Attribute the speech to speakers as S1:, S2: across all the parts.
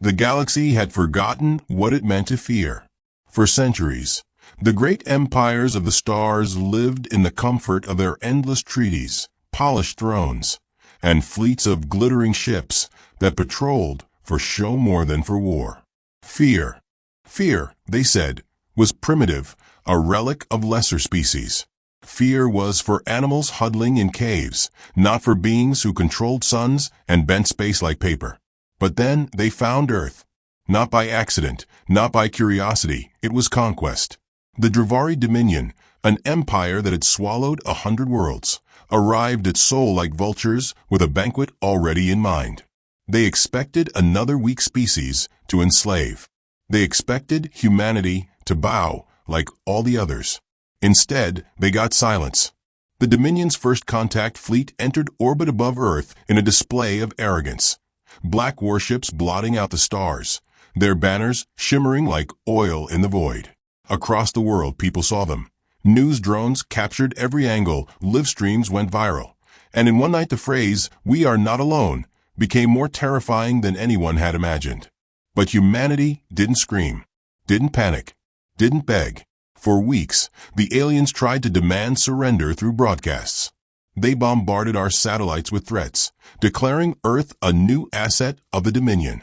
S1: The galaxy had forgotten what it meant to fear. For centuries, the great empires of the stars lived in the comfort of their endless treaties, polished thrones, and fleets of glittering ships that patrolled for show more than for war. Fear, they said, was primitive, a relic of lesser species. Fear was for animals huddling in caves, not for beings who controlled suns and bent space like paper. But then they found Earth. Not by accident, not by curiosity, it was conquest. The Dravari Dominion, an empire that had swallowed 100 worlds, arrived at Sol like vultures with a banquet already in mind. They expected another weak species to enslave. They expected humanity to bow like all the others. Instead, they got silence. The Dominion's first contact fleet entered orbit above Earth in a display of arrogance. Black warships blotting out the stars, their banners shimmering like oil in the void. Across the world, people saw them. News drones captured every angle, live streams went viral. And in one night the phrase, "We are not alone," became more terrifying than anyone had imagined. But humanity didn't scream, didn't panic, didn't beg. For weeks, the aliens tried to demand surrender through broadcasts. They bombarded our satellites with threats, declaring Earth a new asset of the Dominion.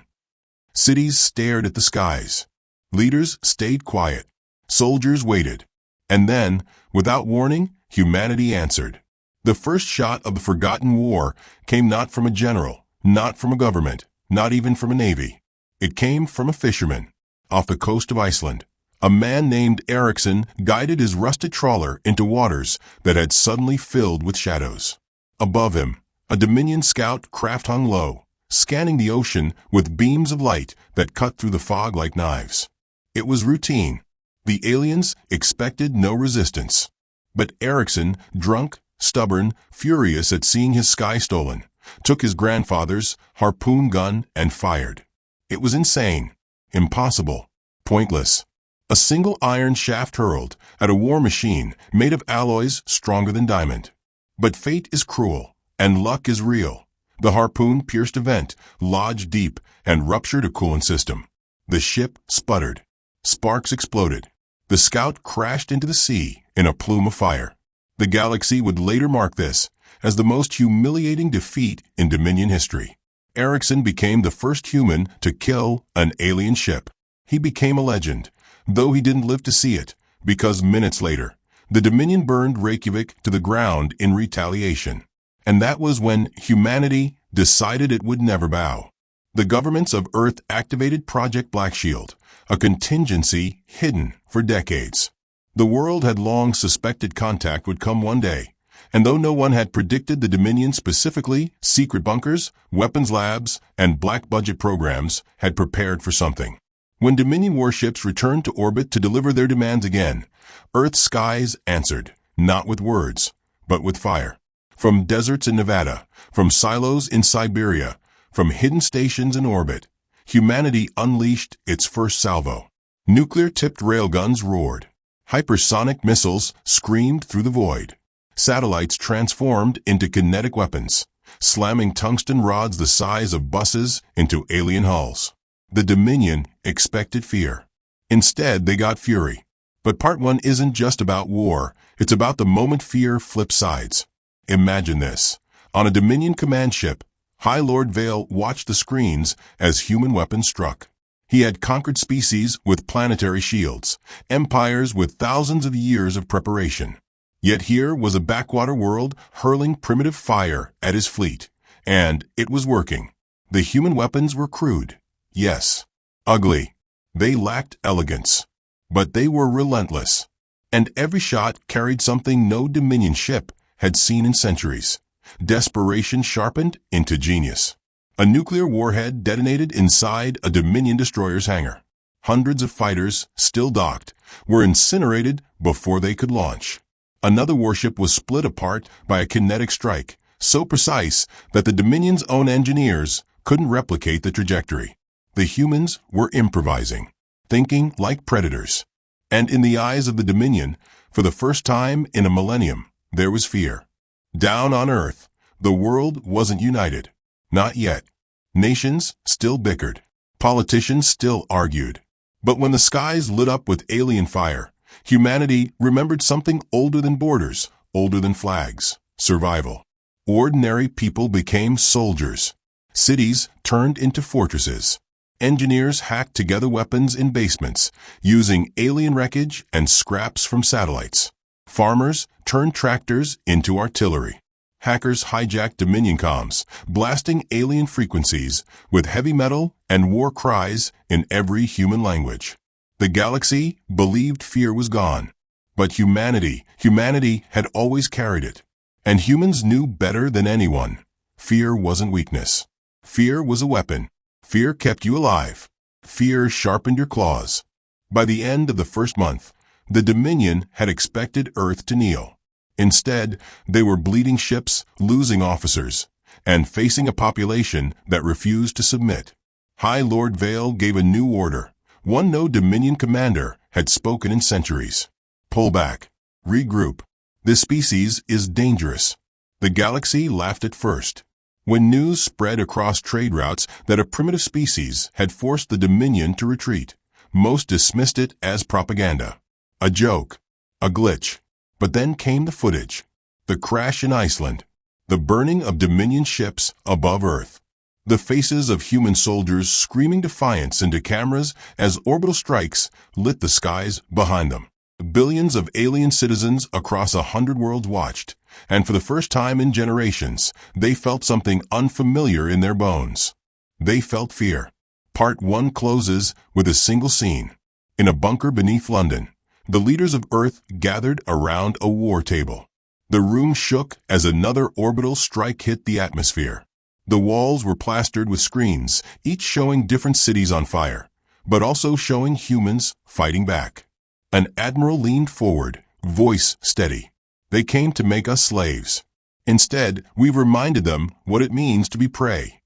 S1: Cities stared at the skies. Leaders stayed quiet. Soldiers waited. And then, without warning, humanity answered. The first shot of the forgotten war came not from a general, not from a government, not even from a navy. It came from a fisherman, off the coast of Iceland. A man named Ericsson guided his rusted trawler into waters that had suddenly filled with shadows. Above him, a Dominion scout craft hung low, scanning the ocean with beams of light that cut through the fog like knives. It was routine. The aliens expected no resistance. But Ericsson, drunk, stubborn, furious at seeing his sky stolen, took his grandfather's harpoon gun and fired. It was insane, impossible, pointless. A single iron shaft hurled at a war machine made of alloys stronger than diamond. But fate is cruel, and luck is real. The harpoon pierced a vent, lodged deep, and ruptured a coolant system. The ship sputtered. Sparks exploded. The scout crashed into the sea in a plume of fire. The galaxy would later mark this as the most humiliating defeat in Dominion history. Ericsson became the first human to kill an alien ship. He became a legend, though he didn't live to see it, because minutes later, the Dominion burned Reykjavik to the ground in retaliation. And that was when humanity decided it would never bow. The governments of Earth activated Project Black Shield, a contingency hidden for decades. The world had long suspected contact would come one day, and though no one had predicted the Dominion specifically, secret bunkers, weapons labs, and black budget programs had prepared for something. When Dominion warships returned to orbit to deliver their demands again, Earth's skies answered, not with words, but with fire. From deserts in Nevada, from silos in Siberia, from hidden stations in orbit, humanity unleashed its first salvo. Nuclear-tipped railguns roared. Hypersonic missiles screamed through the void. Satellites transformed into kinetic weapons, slamming tungsten rods the size of buses into alien hulls. The Dominion expected fear. Instead, they got fury. But Part 1 isn't just about war. It's about the moment fear flips sides. Imagine this. On a Dominion command ship, High Lord Vale watched the screens as human weapons struck. He had conquered species with planetary shields, empires with thousands of years of preparation. Yet here was a backwater world hurling primitive fire at his fleet. And it was working. The human weapons were crude. Yes, ugly. They lacked elegance. But they were relentless. And every shot carried something no Dominion ship had seen in centuries. Desperation sharpened into genius. A nuclear warhead detonated inside a Dominion destroyer's hangar. Hundreds of fighters, still docked, were incinerated before they could launch. Another warship was split apart by a kinetic strike, so precise that the Dominion's own engineers couldn't replicate the trajectory. The humans were improvising, thinking like predators. And in the eyes of the Dominion, for the first time in a millennium, there was fear. Down on Earth, the world wasn't united. Not yet. Nations still bickered. Politicians still argued. But when the skies lit up with alien fire, humanity remembered something older than borders, older than flags: survival. Ordinary people became soldiers. Cities turned into fortresses. Engineers hacked together weapons in basements, using alien wreckage and scraps from satellites. Farmers turned tractors into artillery. Hackers hijacked Dominion comms, blasting alien frequencies with heavy metal and war cries in every human language. The galaxy believed fear was gone. But humanity had always carried it. And humans knew better than anyone. Fear wasn't weakness. Fear was a weapon. Fear kept you alive. Fear sharpened your claws. By the end of the first month, the Dominion had expected Earth to kneel. Instead, they were bleeding ships, losing officers, and facing a population that refused to submit. High Lord Vale gave a new order, one no Dominion commander had spoken in centuries. Pull back. Regroup. This species is dangerous. The galaxy laughed at first. When news spread across trade routes that a primitive species had forced the Dominion to retreat, most dismissed it as propaganda. A joke. A glitch. But then came the footage. The crash in Iceland. The burning of Dominion ships above Earth. The faces of human soldiers screaming defiance into cameras as orbital strikes lit the skies behind them. Billions of alien citizens across 100 worlds watched, and for the first time in generations, they felt something unfamiliar in their bones. They felt fear. Part 1 closes with a single scene. In a bunker beneath London, the leaders of Earth gathered around a war table. The room shook as another orbital strike hit the atmosphere. The walls were plastered with screens, each showing different cities on fire, but also showing humans fighting back. An admiral leaned forward, voice steady. They came to make us slaves. Instead, we reminded them what it means to be prey.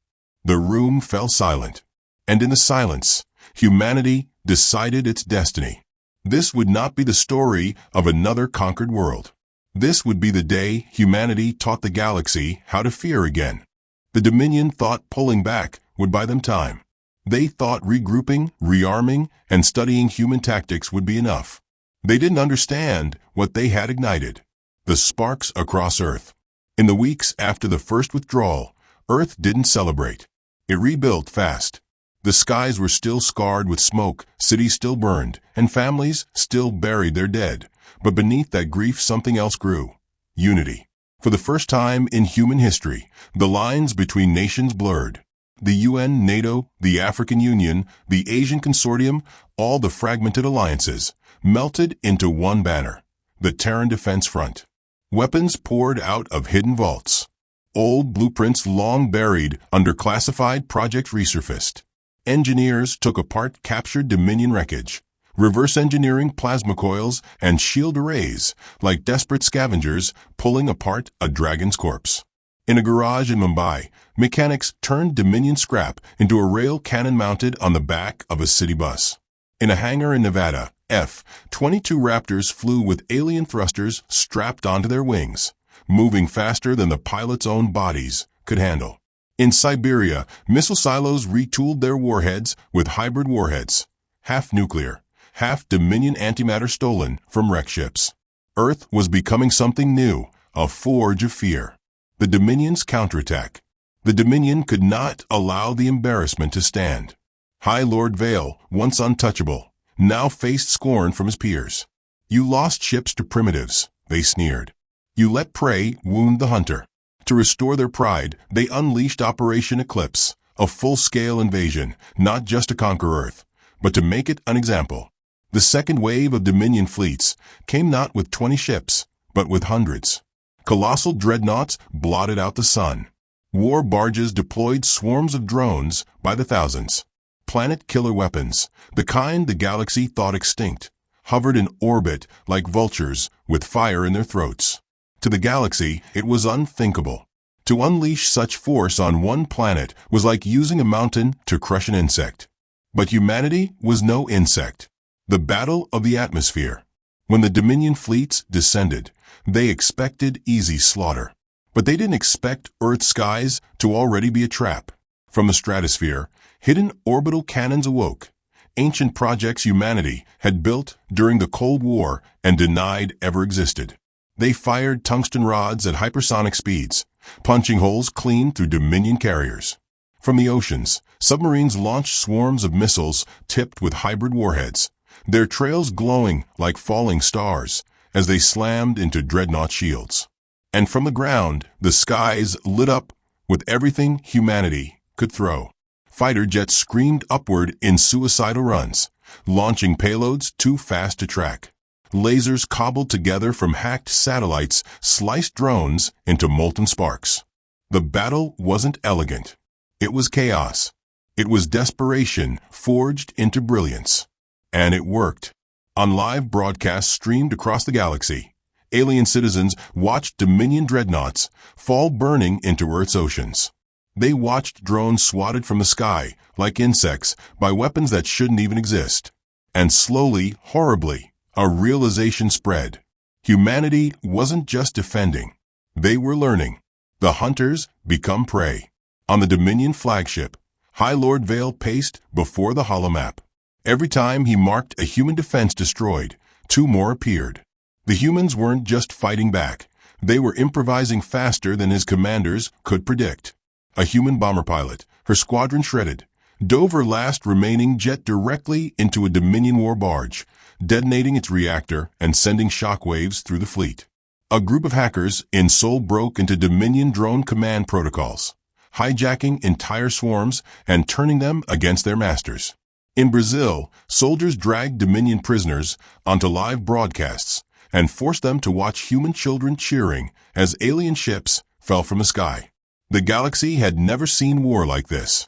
S1: The room fell silent. And in the silence, humanity decided its destiny. This would not be the story of another conquered world. This would be the day humanity taught the galaxy how to fear again. The Dominion thought pulling back would buy them time. They thought regrouping, rearming, and studying human tactics would be enough. They didn't understand what they had ignited. The sparks across Earth. In the weeks after the first withdrawal, Earth didn't celebrate. It rebuilt fast. The skies were still scarred with smoke, cities still burned, and families still buried their dead. But beneath that grief something else grew. Unity. For the first time in human history, the lines between nations blurred. The UN, NATO, the African Union, the Asian Consortium, all the fragmented alliances, melted into one banner, the Terran Defense Front. Weapons poured out of hidden vaults. Old blueprints long buried under classified projects resurfaced. Engineers took apart captured Dominion wreckage, reverse engineering plasma coils and shield arrays like desperate scavengers pulling apart a dragon's corpse. In a garage in Mumbai, mechanics turned Dominion scrap into a rail cannon mounted on the back of a city bus. In a hangar in Nevada, F-22 Raptors flew with alien thrusters strapped onto their wings, moving faster than the pilots' own bodies could handle. In Siberia, missile silos retooled their warheads with hybrid warheads, half nuclear, half Dominion antimatter stolen from wreck ships. Earth was becoming something new, a forge of fear. The Dominion's counterattack. The Dominion could not allow the embarrassment to stand. High Lord Vale, once untouchable, now faced scorn from his peers. You lost ships to primitives, they sneered. You let prey wound the hunter. To restore their pride, they unleashed Operation Eclipse, a full-scale invasion, not just to conquer Earth, but to make it an example. The second wave of Dominion fleets came not with 20 ships, but with hundreds. Colossal dreadnoughts blotted out the sun. War barges deployed swarms of drones by the thousands. Planet-killer weapons, the kind the galaxy thought extinct, hovered in orbit like vultures with fire in their throats. To the galaxy, it was unthinkable. To unleash such force on one planet was like using a mountain to crush an insect. But humanity was no insect. The battle of the atmosphere. When the Dominion fleets descended, they expected easy slaughter. But they didn't expect Earth's skies to already be a trap. From the stratosphere, Hidden orbital cannons awoke, ancient projects humanity had built during the Cold War and denied ever existed. They fired tungsten rods at hypersonic speeds, punching holes clean through Dominion carriers. From the oceans, submarines launched swarms of missiles tipped with hybrid warheads, their trails glowing like falling stars as they slammed into dreadnought shields. And from the ground, the skies lit up with everything humanity could throw. Fighter jets screamed upward in suicidal runs, launching payloads too fast to track. Lasers cobbled together from hacked satellites sliced drones into molten sparks. The battle wasn't elegant. It was chaos. It was desperation forged into brilliance. And it worked. On live broadcasts streamed across the galaxy, alien citizens watched Dominion dreadnoughts fall burning into Earth's oceans. They watched drones swatted from the sky like insects by weapons that shouldn't even exist. And slowly, horribly, a realization spread. Humanity wasn't just defending. They were learning. The hunters become prey. On the Dominion flagship, High Lord Vale paced before the holomap. Every time he marked a human defense destroyed, two more appeared. The humans weren't just fighting back. They were improvising faster than his commanders could predict. A human bomber pilot, her squadron shredded, dove her last remaining jet directly into a Dominion war barge, detonating its reactor and sending shockwaves through the fleet. A group of hackers in Seoul broke into Dominion drone command protocols, hijacking entire swarms and turning them against their masters. In Brazil, soldiers dragged Dominion prisoners onto live broadcasts and forced them to watch human children cheering as alien ships fell from the sky. The galaxy had never seen war like this.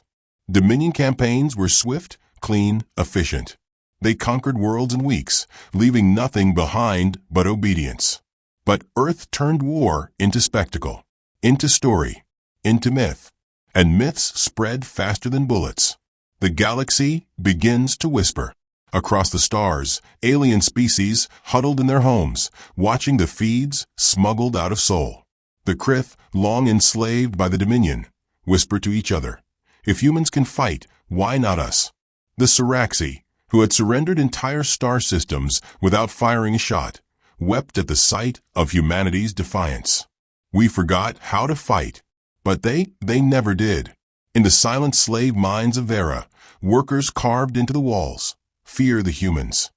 S1: Dominion campaigns were swift, clean, efficient. They conquered worlds in weeks, leaving nothing behind but obedience. But Earth turned war into spectacle, into story, into myth. And myths spread faster than bullets. The galaxy begins to whisper. Across the stars, alien species huddled in their homes, watching the feeds smuggled out of Seoul. The Krith, long enslaved by the Dominion, whisper to each other, "If humans can fight, why not us?" The Siraxi, who had surrendered entire star systems without firing a shot, wept at the sight of humanity's defiance. We forgot how to fight, but they never did. In the silent slave mines of Vera, workers carved into the walls, "Fear the humans."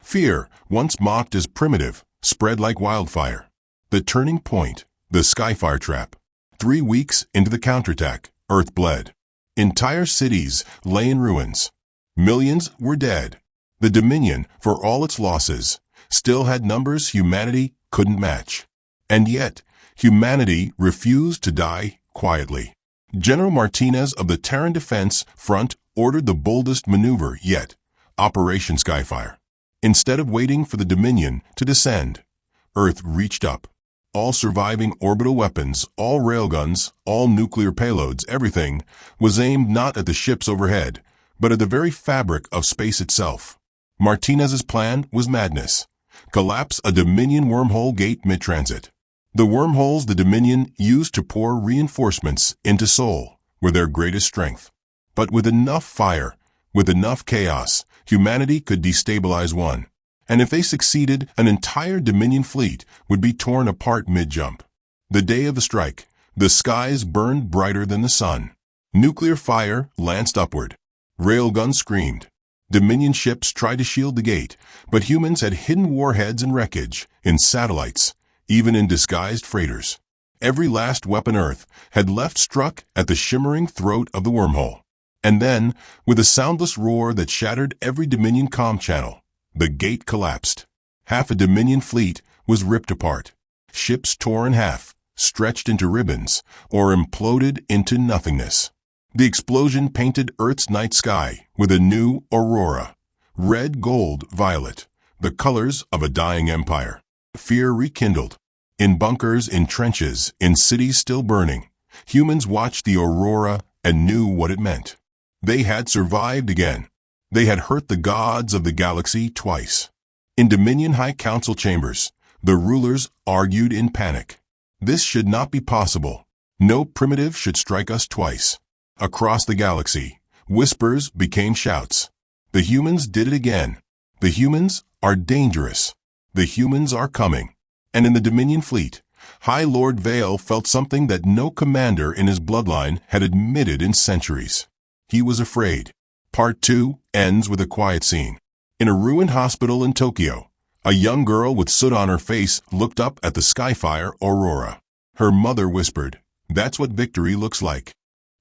S1: Fear, once mocked as primitive, spread like wildfire. The turning point, the Skyfire trap. 3 weeks into the counterattack, Earth bled. Entire cities lay in ruins. Millions were dead. The Dominion, for all its losses, still had numbers humanity couldn't match. And yet, humanity refused to die quietly. General Martinez of the Terran Defense Front ordered the boldest maneuver yet, Operation Skyfire. Instead of waiting for the Dominion to descend, Earth reached up. All surviving orbital weapons, all railguns, all nuclear payloads, everything was aimed not at the ships overhead, but at the very fabric of space itself. Martinez's plan was madness. Collapse a Dominion wormhole gate mid-transit. The wormholes the Dominion used to pour reinforcements into Seoul were their greatest strength. But with enough fire, with enough chaos, humanity could destabilize one. And if they succeeded, an entire Dominion fleet would be torn apart mid-jump. The day of the strike, the skies burned brighter than the sun. Nuclear fire lanced upward. Railguns screamed. Dominion ships tried to shield the gate, but humans had hidden warheads and wreckage in satellites, even in disguised freighters. Every last weapon Earth had left struck at the shimmering throat of the wormhole. And then, with a soundless roar that shattered every Dominion comm channel, the gate collapsed. Half a Dominion fleet was ripped apart. Ships tore in half, stretched into ribbons, or imploded into nothingness. The explosion painted Earth's night sky with a new aurora. Red, gold, violet, the colors of a dying empire. Fear rekindled. In bunkers, in trenches, in cities still burning, humans watched the aurora and knew what it meant. They had survived again. They had hurt the gods of the galaxy twice. In Dominion High Council chambers, the rulers argued in panic. This should not be possible. No primitive should strike us twice. Across the galaxy, Whispers became shouts. The humans did it again. The humans are dangerous. The humans are coming. And in the Dominion fleet, High Lord Vale felt something that no commander in his bloodline had admitted in centuries. He was afraid. Part 2 ends with a quiet scene. In a ruined hospital in Tokyo, a young girl with soot on her face looked up at the skyfire aurora. Her mother whispered, "That's what victory looks like."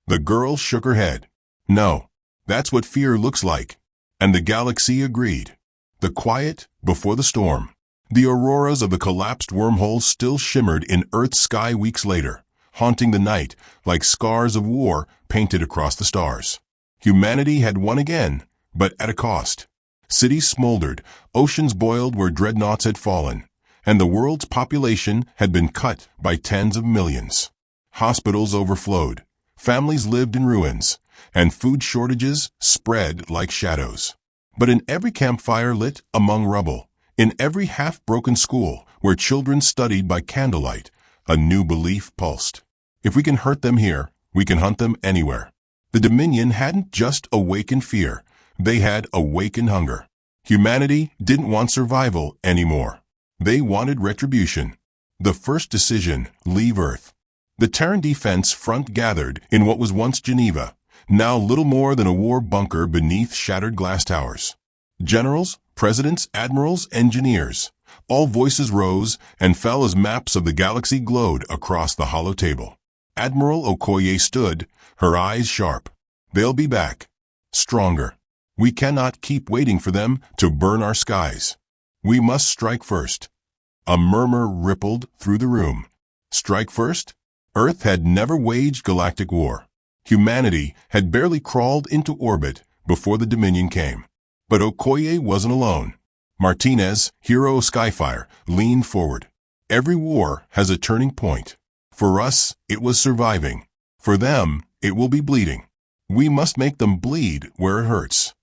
S1: The girl shook her head. "No, that's what fear looks like." And the galaxy agreed. The quiet before the storm. The auroras of the collapsed wormhole still shimmered in Earth's sky weeks later, haunting the night like scars of war painted across the stars. Humanity had won again, but at a cost. Cities smoldered, oceans boiled where dreadnoughts had fallen, and the world's population had been cut by tens of millions. Hospitals overflowed, families lived in ruins, and food shortages spread like shadows. But in every campfire lit among rubble, in every half-broken school where children studied by candlelight, a new belief pulsed. If we can hurt them here, we can hunt them anywhere. The Dominion hadn't just awakened fear, they had awakened hunger. Humanity didn't want survival anymore. They wanted retribution. The first decision, leave Earth. The Terran Defense Front gathered in what was once Geneva, now little more than a war bunker beneath shattered glass towers. Generals, presidents, admirals, engineers, all voices rose and fell as maps of the galaxy glowed across the hollow table. Admiral Okoye stood, her eyes sharp. They'll be back. Stronger. We cannot keep waiting for them to burn our skies. We must strike first. A murmur rippled through the room. Strike first? Earth had never waged galactic war. Humanity had barely crawled into orbit before the Dominion came. But Okoye wasn't alone. Martinez, hero of Skyfire, leaned forward. Every war has a turning point. For us, it was surviving. For them, it will be bleeding. We must make them bleed where it hurts.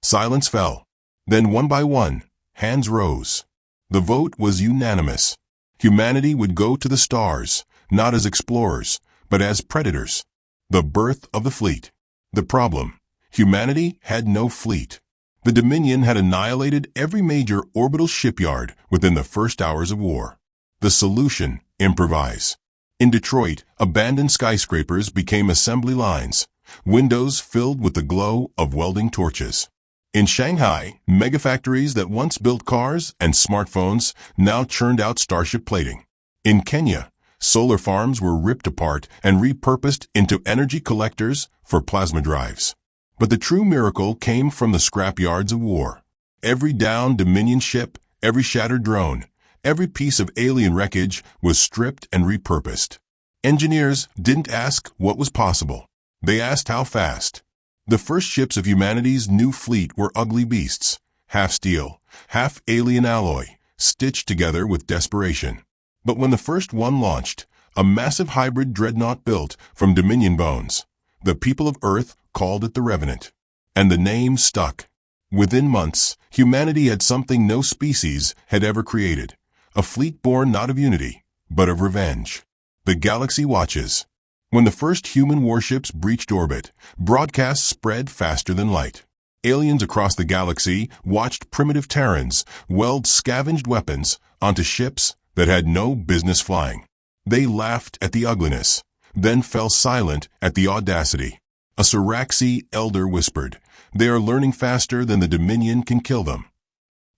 S1: Silence fell. Then one by one, hands rose. The vote was unanimous. Humanity would go to the stars, not as explorers, but as predators. The birth of the fleet. The problem: humanity had no fleet. The Dominion had annihilated every major orbital shipyard within the first hours of war. The solution: improvise. In Detroit, abandoned skyscrapers became assembly lines, windows filled with the glow of welding torches. In Shanghai, megafactories that once built cars and smartphones now churned out starship plating. In Kenya, solar farms were ripped apart and repurposed into energy collectors for plasma drives. But the true miracle came from the scrapyards of war. Every downed Dominion ship, every shattered drone, every piece of alien wreckage was stripped and repurposed. Engineers didn't ask what was possible. They asked how fast. The first ships of humanity's new fleet were ugly beasts, half steel, half alien alloy, stitched together with desperation. But when the first one launched, a massive hybrid dreadnought built from Dominion bones, the people of Earth called it the Revenant. And the name stuck. Within months, humanity had something no species had ever created. A fleet born not of unity, but of revenge. The galaxy watches. When the first human warships breached orbit, broadcasts spread faster than light. Aliens across the galaxy watched primitive Terrans weld scavenged weapons onto ships that had no business flying. They laughed at the ugliness, then fell silent at the audacity. A Siraxi elder whispered, "They are learning faster than the Dominion can kill them."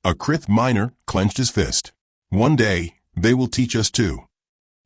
S1: A Krith miner clenched his fist. "One day, they will teach us too."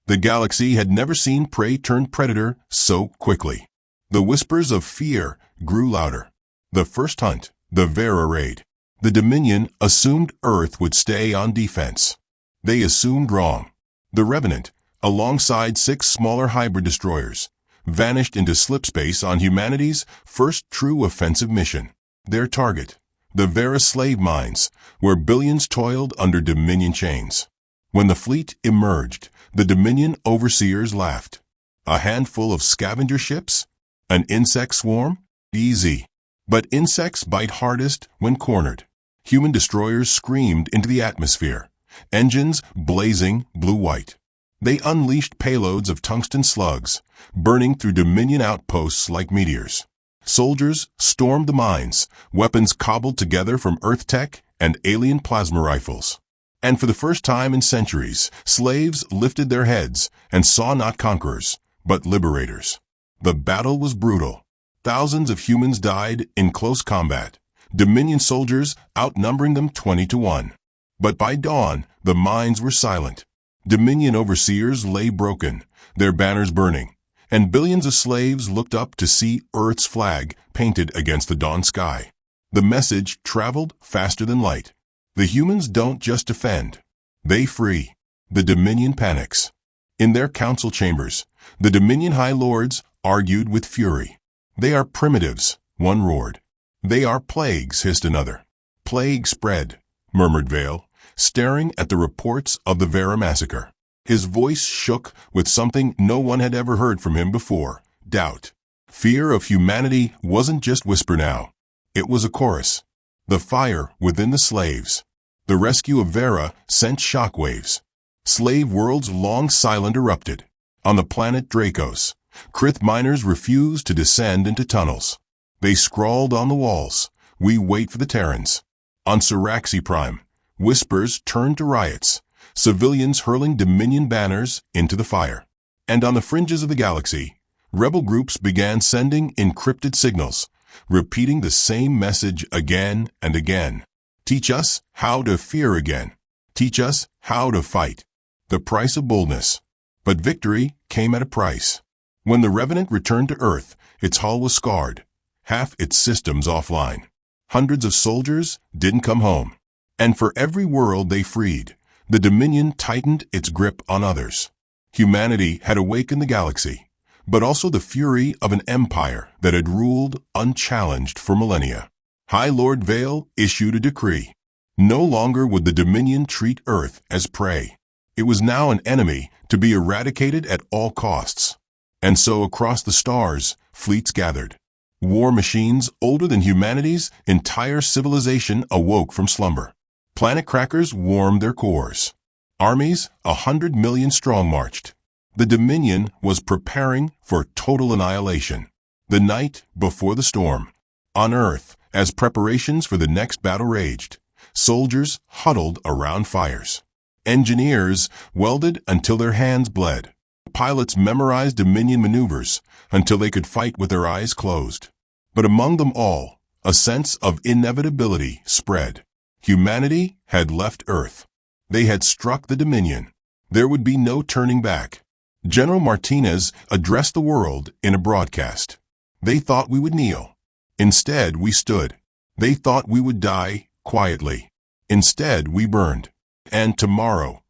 S1: The galaxy had never seen prey turned predator so quickly. The whispers of fear grew louder. The first hunt, the Vera raid. The Dominion assumed Earth would stay on defense. They assumed wrong. The Revenant, alongside 6 smaller hybrid destroyers, vanished into slipspace on humanity's first true offensive mission. Their target, the Vera slave mines, where billions toiled under Dominion chains. When the fleet emerged, the Dominion overseers laughed. A handful of scavenger ships? An insect swarm? Easy. But insects bite hardest when cornered. Human destroyers screamed into the atmosphere, engines blazing blue-white. They unleashed payloads of tungsten slugs, burning through Dominion outposts like meteors. Soldiers stormed the mines, weapons cobbled together from Earth tech and alien plasma rifles. And for the first time in centuries, slaves lifted their heads and saw not conquerors, but liberators. The battle was brutal. Thousands of humans died in close combat, Dominion soldiers outnumbering them 20-1. But by dawn, the mines were silent. Dominion overseers lay broken, their banners burning, and billions of slaves looked up to see Earth's flag painted against the dawn sky. The message traveled faster than light. The humans don't just defend. They free. The Dominion panics. In their council chambers, the Dominion High Lords argued with fury. They are primitives, one roared. They are plagues, hissed another. Plague spread, murmured Vale, staring at the reports of the Vera massacre. His voice shook with something no one had ever heard from him before, doubt. Fear of humanity wasn't just whisper now. It was a chorus. The fire within the slaves. The rescue of Vera sent shockwaves. Slave worlds long silent erupted. On the planet Dracos, Krith miners refused to descend into tunnels. They scrawled on the walls, "We wait for the Terrans." On Siraxi Prime, whispers turned to riots, civilians hurling Dominion banners into the fire. And on the fringes of the galaxy, rebel groups began sending encrypted signals, repeating the same message again and again. Teach us how to fear again. Teach us how to fight. The price of boldness. But victory came at a price. When the Revenant returned to Earth, its hull was scarred, half its systems offline. Hundreds of soldiers didn't come home. And for every world they freed, the Dominion tightened its grip on others. Humanity had awakened the galaxy, but also the fury of an empire that had ruled unchallenged for millennia. High Lord Vale issued a decree. No longer would the Dominion treat Earth as prey. It was now an enemy to be eradicated at all costs. And so across the stars, fleets gathered. War machines older than humanity's entire civilization awoke from slumber. Planet crackers warmed their cores. Armies 100 million strong marched. The Dominion was preparing for total annihilation. The night before the storm. On Earth, as preparations for the next battle raged, soldiers huddled around fires. Engineers welded until their hands bled. Pilots memorized Dominion maneuvers until they could fight with their eyes closed. But among them all, a sense of inevitability spread. Humanity had left Earth. They had struck the Dominion. There would be no turning back. General Martinez addressed the world in a broadcast. They thought we would kneel. Instead, we stood. They thought we would die quietly. Instead, we burned. And tomorrow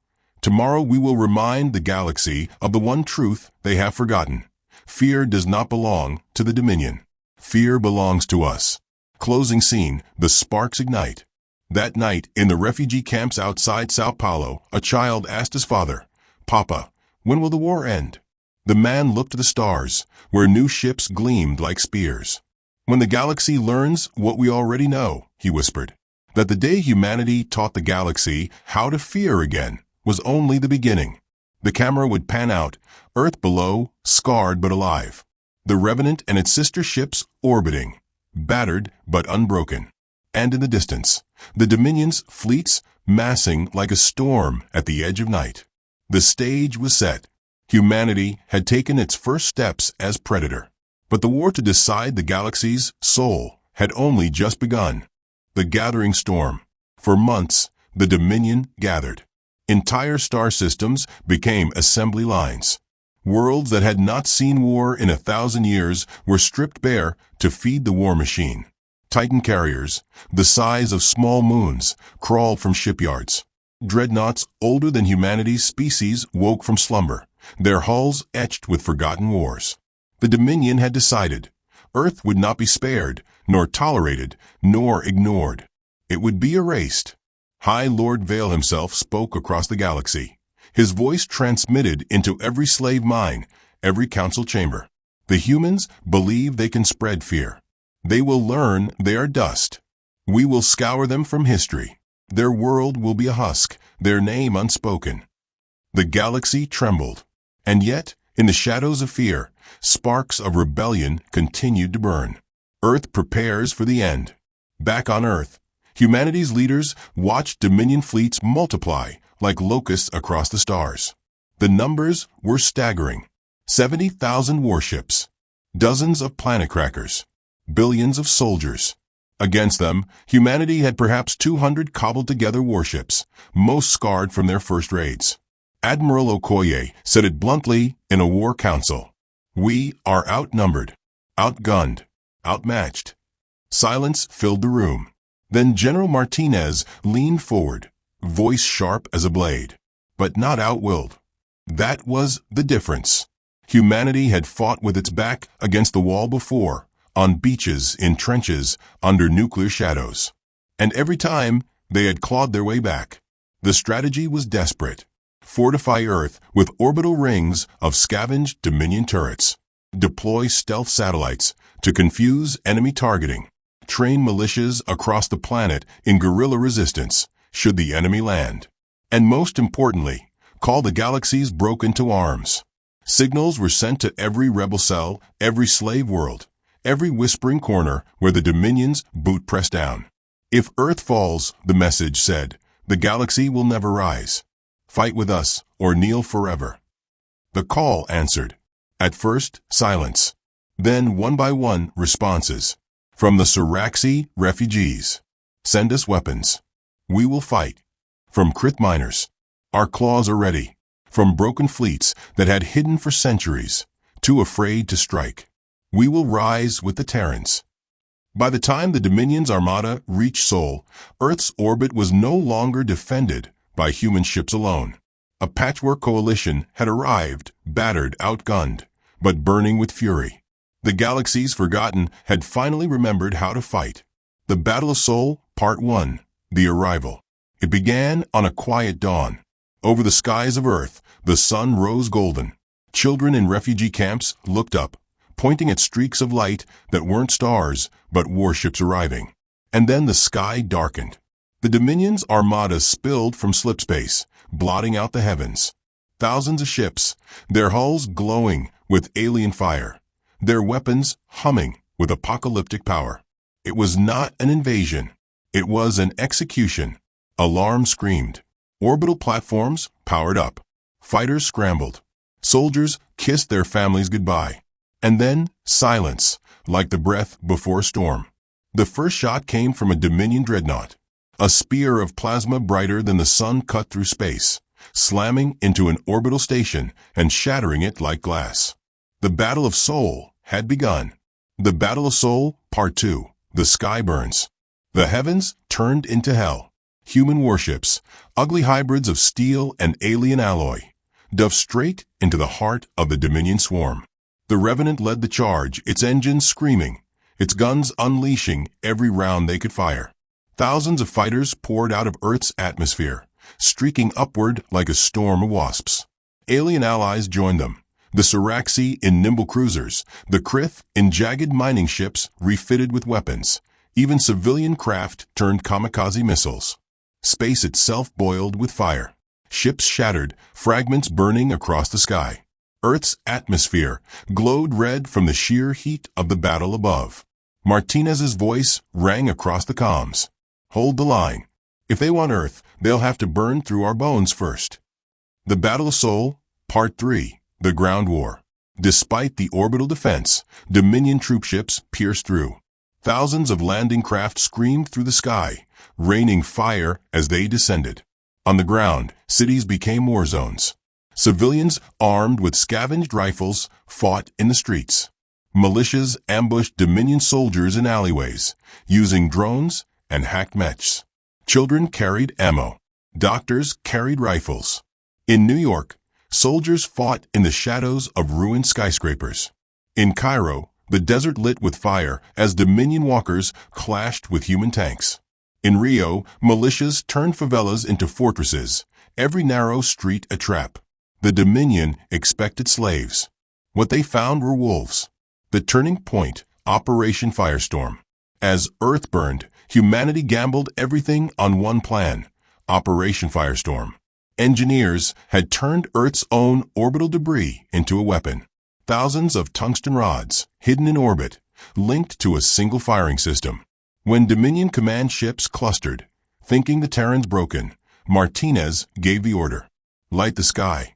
S1: we will remind the galaxy of the one truth they have forgotten. Fear does not belong to the Dominion. Fear belongs to us. Closing scene, the sparks ignite. That night, in the refugee camps outside Sao Paulo, a child asked his father, "Papa, when will the war end?" The man looked to the stars, where new ships gleamed like spears. "When the galaxy learns what we already know," he whispered, "that the day humanity taught the galaxy how to fear again was only the beginning." The camera would pan out, Earth below, scarred but alive. The Revenant and its sister ships orbiting, battered but unbroken. And in the distance, the Dominion's fleets massing like a storm at the edge of night. The stage was set. Humanity had taken its first steps as predator. But the war to decide the galaxy's soul had only just begun. The gathering storm. For months, the Dominion gathered. Entire star systems became assembly lines. Worlds that had not seen war in 1,000 years were stripped bare to feed the war machine. Titan carriers, the size of small moons, crawled from shipyards. Dreadnoughts older than humanity's species woke from slumber, their hulls etched with forgotten wars. The Dominion had decided. Earth would not be spared, nor tolerated, nor ignored. It would be erased. High Lord Vale himself spoke across the galaxy. His voice transmitted into every slave mine, every council chamber. The humans believe they can spread fear. They will learn they are dust. We will scour them from history. Their world will be a husk, their name unspoken. The galaxy trembled. And yet, in the shadows of fear, sparks of rebellion continued to burn. Earth prepares for the end. Back on Earth, humanity's leaders watched Dominion fleets multiply like locusts across the stars. The numbers were staggering. 70,000 warships, dozens of planet crackers, billions of soldiers. Against them, humanity had perhaps 200 cobbled-together warships, most scarred from their first raids. Admiral Okoye said it bluntly in a war council. "We are outnumbered, outgunned, outmatched." Silence filled the room. Then General Martinez leaned forward, voice sharp as a blade, but not outwilled. That was the difference. Humanity had fought with its back against the wall before, on beaches, in trenches, under nuclear shadows. And every time, they had clawed their way back. The strategy was desperate. Fortify Earth with orbital rings of scavenged Dominion turrets. Deploy stealth satellites to confuse enemy targeting. Train militias across the planet in guerrilla resistance, should the enemy land. And most importantly, call the galaxies broken to arms. Signals were sent to every rebel cell, every slave world, every whispering corner where the Dominions boot press down. If Earth falls, the message said, the galaxy will never rise. Fight with us or kneel forever. The call answered. At first, silence. Then, one by one, responses. From the Siraxi refugees. Send us weapons. We will fight. From Krith miners. Our claws are ready. From broken fleets that had hidden for centuries, too afraid to strike. We will rise with the Terrans. By the time the Dominion's armada reached Sol, Earth's orbit was no longer defended by human ships alone. A patchwork coalition had arrived, battered, outgunned, but burning with fury. The galaxies forgotten had finally remembered how to fight. The Battle of Sol, Part 1, The Arrival. It began on a quiet dawn. Over the skies of Earth, the sun rose golden. Children in refugee camps looked up, pointing at streaks of light that weren't stars, but warships arriving. And then the sky darkened. The Dominion's armada spilled from slipspace, blotting out the heavens. Thousands of ships, their hulls glowing with alien fire, their weapons humming with apocalyptic power. It was not an invasion. It was an execution. Alarm screamed. Orbital platforms powered up. Fighters scrambled. Soldiers kissed their families goodbye. And then silence, like the breath before a storm. The first shot came from a Dominion dreadnought. A spear of plasma brighter than the sun cut through space, slamming into an orbital station and shattering it like glass. The Battle of Sol had begun. The Battle of Sol, Part 2, The Sky Burns. The heavens turned into hell. Human warships, ugly hybrids of steel and alien alloy, dove straight into the heart of the Dominion swarm. The Revenant led the charge, its engines screaming, its guns unleashing every round they could fire. Thousands of fighters poured out of Earth's atmosphere, streaking upward like a storm of wasps. Alien allies joined them. The Siraxi in nimble cruisers, the Krith in jagged mining ships refitted with weapons. Even civilian craft turned kamikaze missiles. Space itself boiled with fire. Ships shattered, fragments burning across the sky. Earth's atmosphere glowed red from the sheer heat of the battle above. Martinez's voice rang across the comms. Hold the line. If they want Earth, they'll have to burn through our bones first. The Battle of Sol, Part 3, The Ground War. Despite the orbital defense, Dominion troopships pierced through. Thousands of landing craft screamed through the sky, raining fire as they descended. On the ground, cities became war zones. Civilians armed with scavenged rifles fought in the streets. Militias ambushed Dominion soldiers in alleyways, using drones and hacked mechs. Children carried ammo. Doctors carried rifles. In New York, soldiers fought in the shadows of ruined skyscrapers. In Cairo, the desert lit with fire as Dominion walkers clashed with human tanks. In Rio, militias turned favelas into fortresses, every narrow street a trap. The Dominion expected slaves. What they found were wolves. The turning point, Operation Firestorm. As Earth burned, humanity gambled everything on one plan, Operation Firestorm. Engineers had turned Earth's own orbital debris into a weapon. Thousands of tungsten rods, hidden in orbit, linked to a single firing system. When Dominion command ships clustered, thinking the Terrans broken, Martinez gave the order. Light the sky.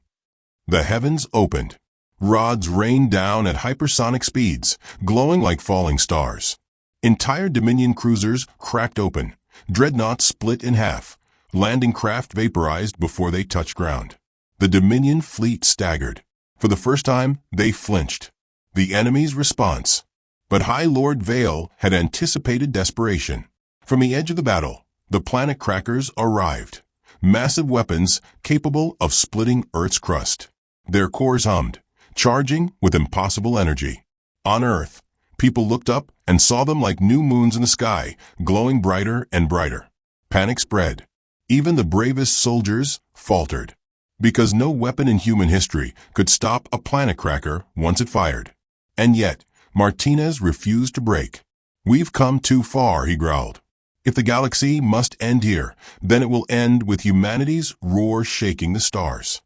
S1: The heavens opened. Rods rained down at hypersonic speeds, glowing like falling stars. Entire Dominion cruisers cracked open, dreadnoughts split in half, landing craft vaporized before they touched ground. The Dominion fleet staggered. For the first time, they flinched. The enemy's response. But High Lord Vale had anticipated desperation. From the edge of the battle, the planet crackers arrived. Massive weapons capable of splitting Earth's crust. Their cores hummed, charging with impossible energy. On Earth, people looked up and saw them like new moons in the sky, glowing brighter and brighter. Panic spread. Even the bravest soldiers faltered. Because no weapon in human history could stop a planet cracker once it fired. And yet, Martinez refused to break. "We've come too far," he growled. "If the galaxy must end here, then it will end with humanity's roar shaking the stars."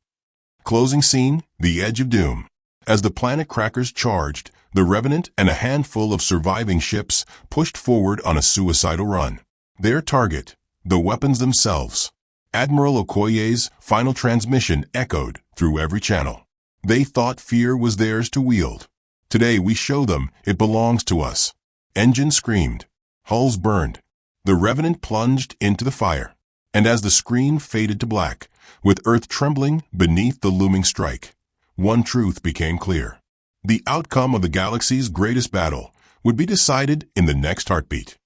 S1: Closing scene, the edge of doom. As the planet crackers charged, the Revenant and a handful of surviving ships pushed forward on a suicidal run. Their target, the weapons themselves. Admiral Okoye's final transmission echoed through every channel. They thought fear was theirs to wield. Today we show them it belongs to us. Engines screamed. Hulls burned. The Revenant plunged into the fire. And as the screen faded to black, with Earth trembling beneath the looming strike, one truth became clear. The outcome of the galaxy's greatest battle would be decided in the next heartbeat.